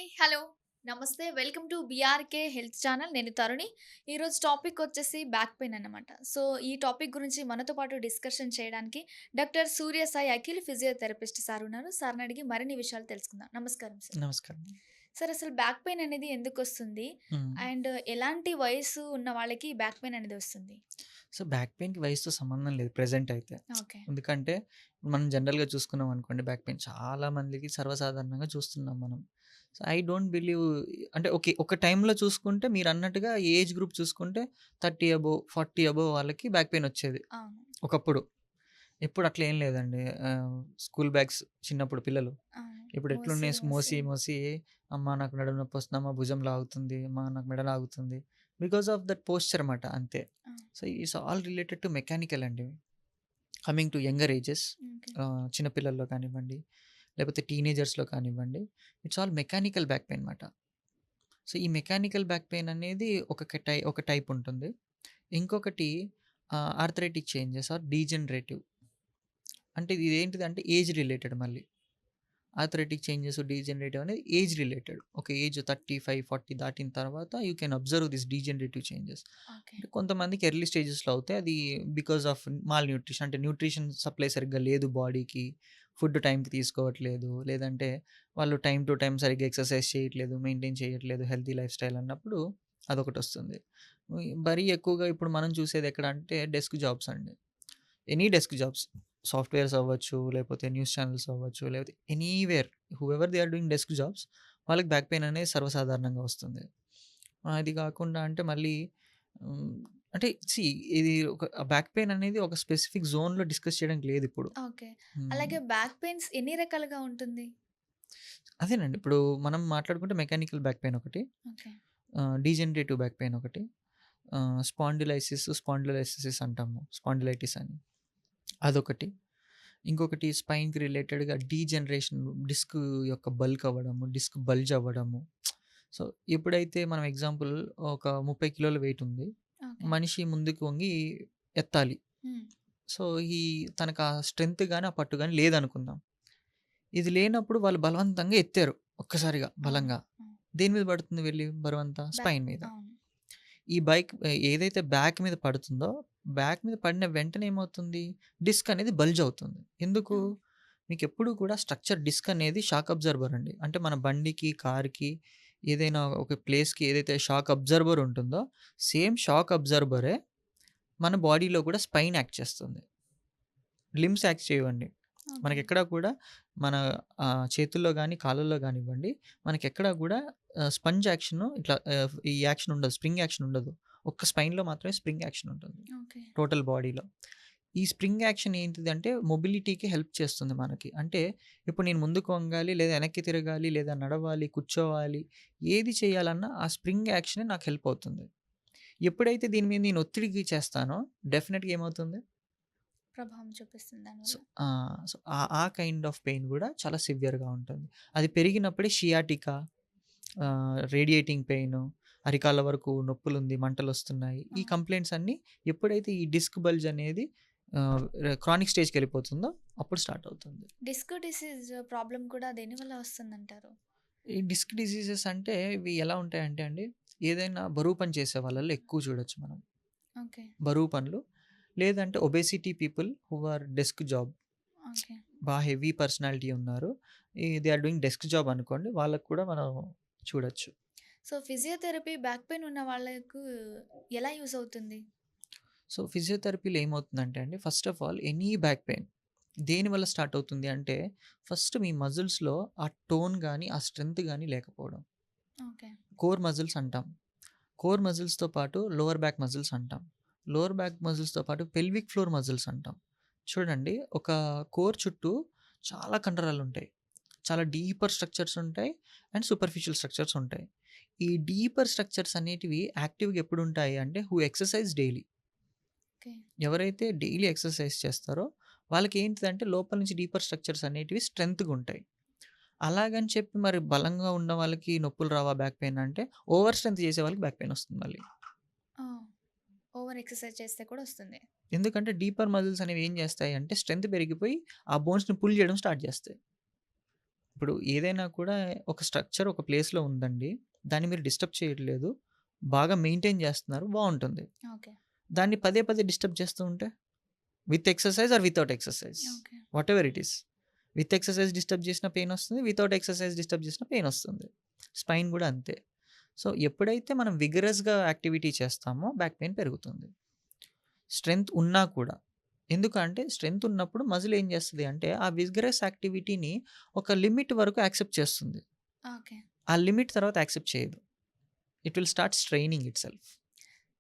Hi! Hello! నమస్తే. Welcome to BRK health channel. నేను తరుణి. ఈరోజు టాపిక్ వచ్చేసి బ్యాక్ పెయిన్ అన్నమాట. సో, ఈ టాపిక్ గురించి మనతో పాటు డిస్కషన్ చేయడానికి డాక్టర్ సూర్య సాయి అఖిల్ ఫిజియోథెరపిస్ట్ సార్ ఉన్నారు. సార్‌ని అడిగి మరిన్ని విషయాలు తెలుసుకుందాం. నమస్కారం సార్. నమస్కారం. సార్ అసలు బ్యాక్ పెయిన్ అనేది ఎందుకొస్తుంది? హ్మ్. అండ్ ఎలాంటి వయస్సు ఉన్న వాళ్ళకి బ్యాక్ పెయిన్ అనేది వస్తుంది? సో, బ్యాక్ పెయిన్‌కి వయసుతో సంబంధం లేదు ప్రెజెంట్ అయితే. ఓకే. ఎందుకంటే మనం జనరల్‌గా చూసుకున్నాం అనుకోండి బ్యాక్ పెయిన్ చాలా మందికి సర్వసాధారణంగా చూస్తున్నాం మనం. సో, ఐ డోంట్ బిలీవ్ అంటే ఓకే. ఒక టైంలో చూసుకుంటే మీరన్నట్టుగా ఏజ్ గ్రూప్ చూసుకుంటే 30 అబోవ్, 40 అబోవ్ వాళ్ళకి బ్యాక్ పెయిన్ వచ్చేది అవును. ఒకప్పుడు. ఇప్పుడు అట్లా ఏం లేదండి. స్కూల్ బ్యాగ్స్ చిన్నప్పుడు పిల్లలు. అవును. ఇప్పుడు మోసి, ఎట్లున్నాయి మోసి మోసి మోసి అమ్మ నాకు నడుము నొప్పొస్తుంది, అమ్మ భుజం లాగుతుంది, అమ్మ నాకు మెడ లాగుతుంది. బికాస్ ఆఫ్ దట్ పోస్చర్ అన్నమాట అంతే. ఆ! So, it's all related to mechanical అండి. Coming to younger ages okay. చిన్న పిల్లల్లో కానివ్వండి, లేకపోతే టీనేజర్స్‌లో కానివ్వండి, it's all mechanical back pain మాట. సో, ఈ మెకానికల్ బ్యాక్ పెయిన్ అనేది ఒక టైప్ ఉంటుంది. ఇంకొకటి ఆర్థరైటిక్ చేంజెస్ ఆర్ డీజనరేటివ్. అంటే ఇదేంటిదంటే ఏజ్ రిలేటెడ్ మళ్ళీ. ఆర్థరైటిక్ చేంజెస్, డీజనరేటివ్ అనేది ఏజ్ రిలేటెడ్. ఒక ఏజ్ 35, 40 దాటిన తర్వాత you can observe this degenerative changes. Okay. అంటే కొంతమందికి ఎర్లీ స్టేజెస్‌లో అవుతాయి. అది బికాస్ ఆఫ్ మాల్ న్యూట్రిషన్ అంటే న్యూట్రిషన్ సప్లై సరిగ్గా లేదు బాడీకి. ఫుడ్ టైంకి తీసుకోవట్లేదు. లేదంటే వాళ్ళు టైమ్ టు టైమ్ సరిగ్గా ఎక్సర్సైజ్ చేయట్లేదు, మెయింటైన్ చేయట్లేదు హెల్తీ లైఫ్ స్టైల్ అన్నప్పుడు అదొకటొస్తుంది. మరీ ఎక్కువగా ఇప్పుడు మనం చూసేది ఎక్కడ అంటే డెస్క్ జాబ్స్ అండి. Any desk jobs. సాఫ్ట్‌వేర్స్ అవ్వచ్చు, లేకపోతే న్యూస్ ఛానెల్స్ అవ్వచ్చు, లేకపోతే anywhere whoever they are doing desk jobs వాళ్ళకి బ్యాక్ పెయిన్ అనేది సర్వసాధారణంగా వస్తుంది. అది కాకుండా అంటే మళ్ళీ హ్మ్, అంటే ఇది ఒక బ్యాక్ పెయిన్ అనేది ఒక స్పెసిఫిక్ జోన్‌లో డిస్కస్ చేయడానికి లేదిప్పుడు. ఓకే. హ్మ్. అలాగే బ్యాక్ పెయిన్స్ ఎన్ని రకాలుగా ఉంటుంది? అదేనండి. ఇప్పుడు మనం మాట్లాడుకుంటే మెకానికల్ బ్యాక్ పెయిన్ ఒకటి, ఓకే. డీజనరేటివ్ బ్యాక్ పెయిన్ ఒకటి, స్పాండిలోలైసిస్ అంటాము. స్పాండిలైటిస్ అని అదొకటి. ఇంకొకటి స్పైన్‌కి రిలేటెడ్‌గా డీజనరేషన్ డిస్క్ యొక్క బల్క్ అవ్వడము, డిస్క్ బల్జ్ అవ్వడము. సో, ఎప్పుడైతే మనం ఎగ్జాంపుల్ ఒక 30 కిలోల వెయిట్ ఉంది. ఓకే. మనిషి ముందుకు వంగి ఎత్తాలి. హ్మ్. సో, తనకు ఆ స్ట్రెంత్ గాని, ఆ పట్టు గాని లేదనుకుందాం. ఇది లేనప్పుడు వాళ్ళు బలవంతంగా ఎత్తారు ఒక్కసారిగా అవును. బలంగా. అవును. దేని మీద పడుతుంది వెళ్లి బరువంతా? బ్యాక్ స్పైన్ మీద. అవును. ఈ బైక్ ఏదైతే బ్యాక్ మీద పడుతుందో, బ్యాక్ మీద పడిన వెంటనే ఏమవుతుంది? డిస్క్ అనేది బల్జ్ అవుతుంది. ఎందుకు? అవును. మీకెప్పుడు కూడా స్ట్రక్చర్ డిస్క్ అనేది షాక్ అబ్జర్బర్ అండి. అంటే మన బండికి, కార్‌కి ఏదైనా ఒక ప్లేస్‌కి ఏదైతే షాక్ అబ్జర్బర్ ఉంటుందో, సేమ్ షాక్ అబ్జర్బరే మన బాడీలో కూడా స్పైన్ యాక్ట్ చేస్తుంది. లింబ్స్ యాక్ట్ చేయవండి. ఓకే. మనకెక్కడా కూడా మన చేతుల్లో గాని, కాళ్ళల్లో గానివ్వండి, మనకెక్కడా గూడా స్పంజ్ యాక్షను ఇట్లా ఈ యాక్షన్ ఉండదు. స్ప్రింగ్ యాక్షన్ ఉండదు. ఒక్క స్పైన్‌లో మాత్రమే స్ప్రింగ్ యాక్షన్ ఉంటుంది. ఓకే. టోటల్ బాడీలో. ఈ స్ప్రింగ్ యాక్షన్ ఏంటిదంటే మొబిలిటీకి హెల్ప్ చేస్తుంది మనకి. అంటే ఇప్పుడు నేను ముందుకు వంగాలి, లేదా వెనక్కి తిరగాలి, లేదా నడవాలి, కూర్చోవాలి, ఏది చేయాలన్నా ఆ స్ప్రింగ్ యాక్షనే నాకు హెల్ప్ అవుతుంది. ఎప్పుడైతే దీని మీద నేను ఒత్తిడికి చేస్తానో డెఫినిట్‌గా ఏమవుతుంది? ప్రభావం చూపిస్తుంది సో దానివల్ల. సో, ఆ కైండ్ ఆఫ్ పెయిన్ గూడా చాలా సివియర్‌గా ఉంటుంది. అది పెరిగినప్పుడే షియాటికా, రేడియేటింగ్ పెయిను, అరికాళ్ళ వరకు నొప్పులుంది, మంటలొస్తున్నాయి. ఈ అవును. కంప్లెయింట్స్ అన్నీ ఎప్పుడైతే ఈ డిస్క్ బల్జ్ అనేది క్రానిక్ స్టేజ్‌కెళ్ళిపోతుందో అప్పుడు స్టార్ట్ అవుతుంది. డిస్క్ డిసీజ్ ప్రాబ్లమ్ కూడా దేనివల్ల వస్తుందంటారు? ఈ డిస్క్ డిసీజెస్ అంటే ఇవి ఎలా ఉంటాయంటే అండి, ఏదైనా బరువు పని చేసే వాళ్ళలో ఎక్కువ చూడొచ్చు మనం. ఓకే. బరువు పనులు లేదంటే obesity people who are desk job. Okay. Heavy personality ఉన్నారు. They are doing desk job అనుకోండి. వాళ్ళకి కూడా మనం చూడొచ్చు. సో, ఫిజియోథెరపీ బ్యాక్ పెయిన్ ఉన్న వాళ్ళకు ఎలా యూజ్ అవుతుంది? సో, ఫిజియోథెరపీలో ఏమవుతుందంటే అండి, first of all any back pain దేనివల్ల స్టార్ట్ అవుతుంది అంటే, ఫస్ట్ మీ మజిల్స్‌లో ఆ టోన్ గాని, ఆ స్ట్రెంత్ గాని లేకపోవడం. ఓకే. కోర్ మజిల్స్ అంటాం. కోర్ మజిల్స్‌తో పాటు లోవర్ బ్యాక్ మజిల్స్ అంటాం. లోవర్ బ్యాక్ మజిల్స్‌తో పాటు పెల్విక్ ఫ్లోర్ మజిల్స్ అంటాం. చూడండి ఒక కోర్ చుట్టూ చాలా కండరాలుంటాయి. చాలా డీపర్ స్ట్రక్చర్స్ ఉంటాయి. అండ్ సూపర్ఫిషియల్ స్ట్రక్చర్స్ ఉంటాయి. ఈ డీపర్ స్ట్రక్చర్స్ అనేటివి యాక్టివ్‌గా ఎప్పుడుంటాయి అంటే హూ ఎక్సర్సైజ్ డైలీ. ఓకే. ఎవరైతే డైలీ ఎక్సర్సైజ్ చేస్తారో వాళ్ళకి ఏంటిదంటే లోపల నుంచి డీపర్ స్ట్రక్చర్స్ అనేటివి స్ట్రెంగ్త్‌గా ఉంటాయి. అలాగని చెప్పి మరి బలంగా ఉన్న వాళ్ళకి నొప్పులు రావా బ్యాక్ పెయిన్ అంటే ఓవర్ స్ట్రెంత్ చేసే వాళ్ళకి బ్యాక్ పెయిన్ వస్తుంది మళ్ళీ. ఆ! ఓవర్ ఎక్సర్‌సైజ్ చేస్తే కూడా వస్తుంది. ఎందుకంటే డీపర్ మజిల్స్ అనేవి ఏం చేస్తాయి అంటే స్ట్రెంత్ పెరిగిపోయి ఆ బోన్స్‌ని పుల్ చేయడం స్టార్ట్ చేస్తాయి. ఇప్పుడు ఏదైనా కూడా ఒక స్ట్రక్చర్ ఒక ప్లేస్‌లో ఉందండి. దాన్ని మీరు డిస్టర్బ్ చేయట్లేదు. బాగా మెయింటైన్ చేస్తున్నారు బావుంటుంది. ఓకే. దాన్ని పదే పదే డిస్టర్బ్ చేస్తూ ఉంటే with exercise or without exercise okay. Whatever it is. With exercise disturb చేసినా పెయిన్ వస్తుంది. వితౌట్ ఎక్సర్‌సైజ్ డిస్టర్బ్ చేసినా పెయిన్ వస్తుంది. స్పైన్ కూడా అంతే. సో, ఎప్పుడైతే మనం విగరస్‌గా యాక్టివిటీ చేస్తామో బ్యాక్ పెయిన్ పెరుగుతుంది. స్ట్రెంత్ ఉన్నా కూడా. ఎందుకంటే స్ట్రెంత్ ఉన్నప్పుడు మజిల్ ఏం చేస్తది అంటే ఆ విగరస్ యాక్టివిటీని ఒక లిమిట్ వరకు యాక్సెప్ట్ చేస్తుంది. ఓకే. ఆ లిమిట్ తర్వాత యాక్సెప్ట్ చేయదు. It will start straining itself.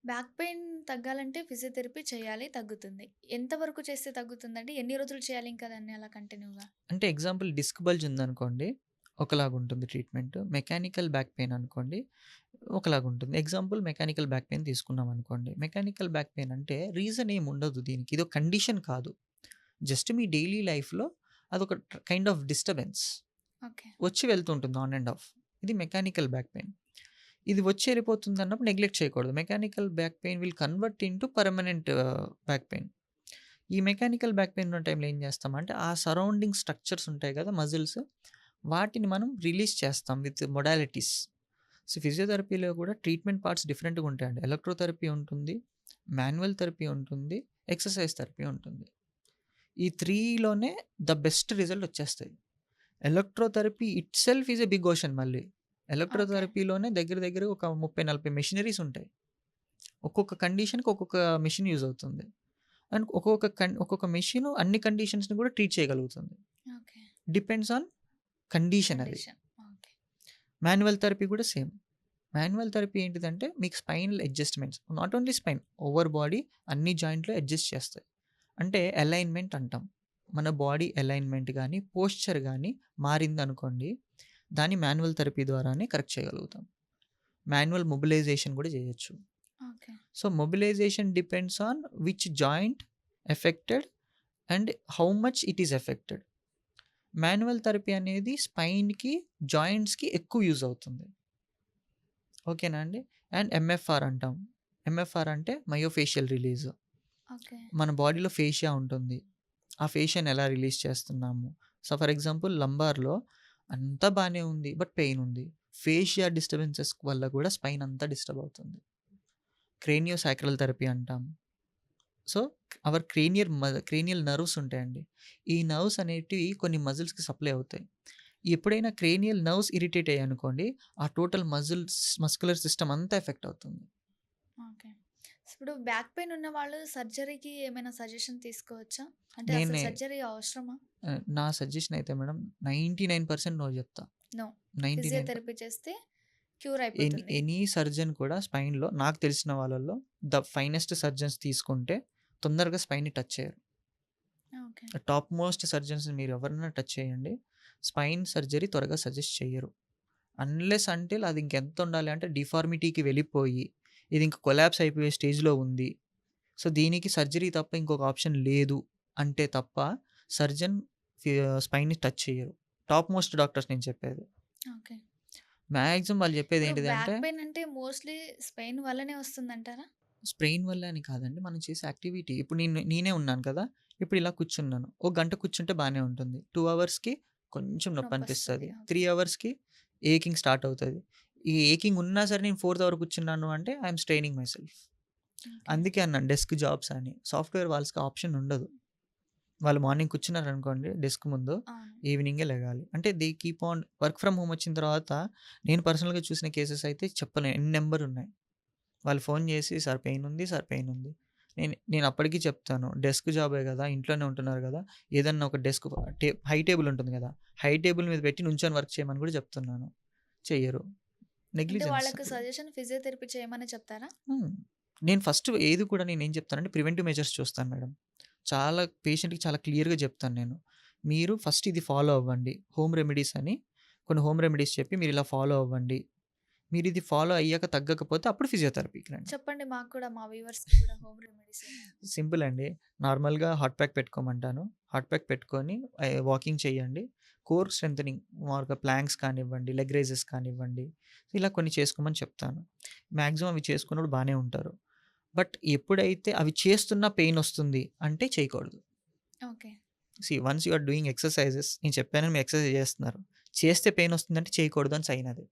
Back pain తగ్గాలంటే ఫిజియోథెరపీ చేయాలి, తగ్గుతుంది. ఎంత వరకు చేస్తే తగ్గుతుందండి? ఎన్ని రోజులు చేయాలి ఇంకా దాన్ని అలా కంటిన్యూగా? అంటే ఎగ్జాంపుల్ డిస్క్ బల్జ్ ఉందనుకోండి, ఒకలాగుంటుంది ట్రీట్మెంట్. మెకానికల్ బ్యాక్ పెయిన్ అనుకోండి, ఒకలాగుంటుంది. ఎగ్జాంపుల్ మెకానికల్ బ్యాక్ పెయిన్ తీసుకున్నామనుకోండి. మెకానికల్ బ్యాక్ పెయిన్ అంటే రీజన్ ఏమి ఉండదు దీనికి. ఇదొక కండిషన్ కాదు. జస్ట్ మీ డైలీ లైఫ్‌లో అదొక కైండ్ ఆఫ్ డిస్టర్బెన్స్. ఓకే. వచ్చి వెళ్తుంటుంది ఆన్ అండ్ ఆఫ్. ఇది మెకానికల్ బ్యాక్ పెయిన్. ఇది వచ్చి వెళ్ళిపోతుందన్నప్పుడు నెగ్లెక్ట్ చేయకూడదు. Mechanical back pain will convert into permanent back pain. ఈ మెకానికల్ బ్యాక్ పెయిన్ ఉన్న టైంలో ఏం చేస్తామంటే, ఆ సరౌండింగ్ స్ట్రక్చర్స్ ఉంటాయి కదా! మజిల్స్ వాటిని మనం రిలీజ్ చేస్తాం విత్ మొడాలిటీస్. సో, ఫిజియోథెరపీలో కూడా ట్రీట్మెంట్ పార్ట్స్ డిఫరెంట్‌గా ఉంటాయండి. ఎలక్ట్రోథెరపీ ఉంటుంది, మాన్యువల్ థెరపీ ఉంటుంది, ఎక్సర్సైజ్ థెరపీ ఉంటుంది. ఈ 3లోనే ద బెస్ట్ రిజల్ట్ వచ్చేస్తాయి. Electrotherapy itself is a big ocean మళ్ళీ. ఓకే. ఎలక్ట్రోథెరపీలోనే దగ్గర దగ్గర ఒక 30, 40 మెషినరీస్ ఉంటాయి. ఒక్కొక్క కండిషన్‌కి ఒక్కొక్క మెషిన్ యూజ్ అవుతుంది. అండ్ ఒక్కొక్క మెషిన్ అన్ని కండిషన్స్‌ని కూడా ట్రీట్ చేయగలుగుతుంది. ఓకే. డిపెండ్స్ ఆన్ కండిషన్ అది. కండిషన్. ఓకే. మాన్యువల్ థెరపీ కూడా సేమ్. మాన్యువల్ థెరపీ ఏంటిదంటే మీకు spinal adjustments not only spine over body అన్ని జాయింట్‌లో అడ్జస్ట్ చేస్తాయి. అంటే అలైన్‌మెంట్ అంటాం. మన బాడీ అలైన్‌మెంట్ గాని, పోస్చర్ గాని మారిందనుకోండి, దాన్ని మాన్యువల్ థెరపీ ద్వారానే కరెక్ట్ చేయగలుగుతాం. మాన్యువల్ మొబిలైజేషన్ కూడా చేయొచ్చు. Okay. So, mobilization depends on which joint affected and how much it is affected. Manual therapy అనేది స్పైన్‌కి, జాయింట్స్‌కి ఎక్కువ యూజ్ అవుతుంది. ఓకేనా అండి? అండ్ ఎంఎఫ్ఆర్ అంటాం. ఎంఎఫ్ఆర్ అంటే మయోఫేషియల్ రిలీజ్. ఓకే. మన బాడీలో ఫేషియా ఉంటుంది. ఆ ఫేషియాని ఎలా రిలీజ్ చేస్తున్నాము. సో, ఫర్ ఎగ్జాంపుల్ లంబార్‌లో అంతా బానే ఉంది. బట్ పెయిన్ ఉంది. ఫేషియా డిస్టర్బెన్సెస్ వల్ల కూడా స్పైన్ అంతా డిస్టర్బ్ అవుతుంది. క్రేనియోసాక్రల్ థెరపీ అంటాం. సో, అవర్ క్రేనియల్ నర్వ్స్ ఉంటాయండి. ఈ నర్వ్స్ అనేటివి కొన్ని మజిల్స్‌కి సప్లై అవుతాయి. ఎప్పుడైనా క్రేనియల్ నర్వ్స్ ఇరిటేట్ అయ్యాయనుకోండి, ఆ టోటల్ మస్కులర్ సిస్టమ్ అంతా ఎఫెక్ట్ అవుతుంది. ఓకే. ఇప్పుడు బ్యాక్ పెయిన్ ఉన్న వాళ్ళు సర్జరీకి ఏమైనా సజెషన్ తీసుకోవచ్చా? అంటే అసలు నేనే సర్జరీ అవసరమా? నా సజెషన్ అయితే మేడం 99% నో చెప్తా. నో. 99 ఫిజియోథెరపీ చేస్తే క్యూర్ ఎనీ అయిపోతుంది. ఎనీ సర్జన్ కూడా స్పైన్‌లో నాకు తెలిసిన వాళ్ళలో ద ఫైనెస్ట్ సర్జన్స్ తీసుకుంటే తొందరగా స్పైన్‌ని టచ్ చేయరు. ఓకే. టాప్ మోస్ట్ సర్జన్స్‌ని మీరు ఎవరైనా టచ్ చేయండి. స్పైన్ సర్జరీ త్వరగా సజెస్ట్ చెయ్యరు. అన్‌లెస్ అంటిల్ అది ఇంకెంత ఉండాలి అంటే డిఫార్మిటీకి వెళ్ళిపోయి, ఇది ఇంక కొలాప్స్ అయిపోయే స్టేజ్‌లో ఉంది. సో, దీనికి సర్జరీ తప్ప ఇంకొక ఆప్షన్ లేదు అంటే తప్ప సర్జన్ ఫి స్పైన్‌ని టచ్ చెయ్యరు. టాప్ మోస్ట్ డాక్టర్స్ నేను చెప్పేది. ఓకే. మాక్సిమం వాళ్ళు చెప్పేది ఇప్పుడు ఏంటిదంటే బ్యాక్ పెయిన్ అంటే మోస్ట్‌లీ స్పెయిన్ వల్లనే వస్తుందంటారా? స్ప్రెయిన్ వల్ల అని కాదండి. మనం చేసే యాక్టివిటీ. ఇప్పుడు నేనే ఉన్నాను కదా! ఇప్పుడు ఇలా కూర్చున్నాను. ఒక గంట కూర్చుంటే బానే ఉంటుంది. 2 అవర్స్‌కి కొంచెం నొప్పొస్తది. నొప్పనిపిస్తది. ఓకే. 3 అవర్స్‌కి ఏకింగ్ స్టార్ట్ అవుతది. ఈ ఏకింగ్ ఉన్నా సరే నేను ఫోర్త్ అవర్ కూర్చున్నాను అంటే I am straining my self. Okay. అందుకే అన్నాను డెస్క్ జాబ్స్ అని. సాఫ్ట్‌వేర్ వాళ్ళకి ఆప్షన్ ఉండదు. వాళ్ళు మార్నింగ్ కూర్చున్నారనుకోండి డెస్క్ ముందు, అవును. ఈవినింగే లెగాలి. అంటే they keep on work from home వచ్చిన తర్వాత నేను పర్సనల్‌గా చూసిన కేసెస్ అయితే చెప్పలేను ఎన్ని నంబర్ ఉన్నాయి. వాళ్ళు ఫోన్ చేసి సార్ పెయిన్ ఉంది, సార్ పెయిన్ ఉంది. నేను అప్పటికి చెప్తాను. డెస్క్ జాబే గదా! ఇంట్లోనే ఉంటున్నారు గదా! ఏదన్నా ఒక డెస్క్ హై టేబుల్ ఉంటుంది గదా! హై టేబుల్ మీద పెట్టి నుంచొని వర్క్ చేయమని కూడా చెప్తున్నాను. చెయ్యరు. అంటే నెగ్లిజెన్స్ వాళ్ళకి అది. సజెషన్ ఫిజియోథెరపీ చేయమనే చెప్తారా? హ్మ్. నేను ఫస్ట్ ఏది కూడా నేనేం చెప్తానంటే ప్రివెంటివ్ మెజర్స్ చూస్తాను మేడం. చాలా పేషెంట్‌కి చాలా క్లియర్‌గా చెప్తాను నేను. మీరు ఫస్ట్ ఇది ఫాలో అవ్వండి. హోమ్ రెమెడీస్ అని కొన్ని హోమ్ రెమెడీస్ చెప్పి మీరిలా ఫాలో అవ్వండి. మీరిది ఫాలో అయ్యాక తగ్గకపోతే అప్పుడు ఫిజియోథెరపీకి రండి. చెప్పండి మాకు కూడా, మా వ్యూవర్స్‌కి కూడా హోమ్ రెమెడీస్ ఏమైనా. సింపుల్ అండి. నార్మల్‌గా హాట్ ప్యాక్ పెట్టుకోమంటాను. హాట్ ప్యాక్ పెట్టుకొని వాకింగ్ చేయండి. కోర్ స్ట్రెంథెనింగ్ మాములుగా ప్లాంక్స్ కానివ్వండి, లెగ్ రైజెస్ కానివ్వండి, ఇలా కొన్ని చేసుకోమని చెప్తాను. మాక్సిమం అవి చేసుకున్నప్పుడు బానే ఉంటారు. బట్ ఎప్పుడైతే అవి చేస్తున్నా పెయిన్ వస్తుంది అంటే చేయకూడదు. Okay. Once you are doing exercises నేను చెప్పానని మీరు ఎక్సర్‌సైజ్ చేస్తున్నారు. చేస్తే పెయిన్ వస్తుందంటే చేయకూడదు అని సైన్ అది.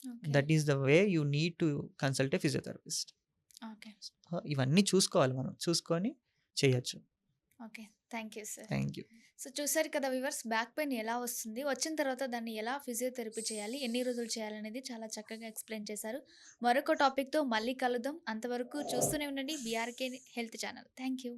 Okay. That is the way you need to consult a physiotherapist. Okay. ఇవన్నీ చూసుకోవాలి మనం. చూసుకొని చేయొచ్చు. Okay. Thank you sir. Thank you. So చూసారు కదా వ్యూవర్స్, బ్యాక్ పెయిన్ ఎలా వస్తుంది? వచ్చిన తర్వాత దాన్ని ఎలా ఫిజియోథెరపీ చేయాలి? ఎన్ని రోజులు చేయాలనేది చాలా చక్కగా ఎక్స్‌ప్లెయిన్ చేశారు. మరొక టాపిక్‌తో మళ్ళీ కలుద్దాం. అంతవరకు చూస్తూనే ఉండండి BRK health channel. Thank you.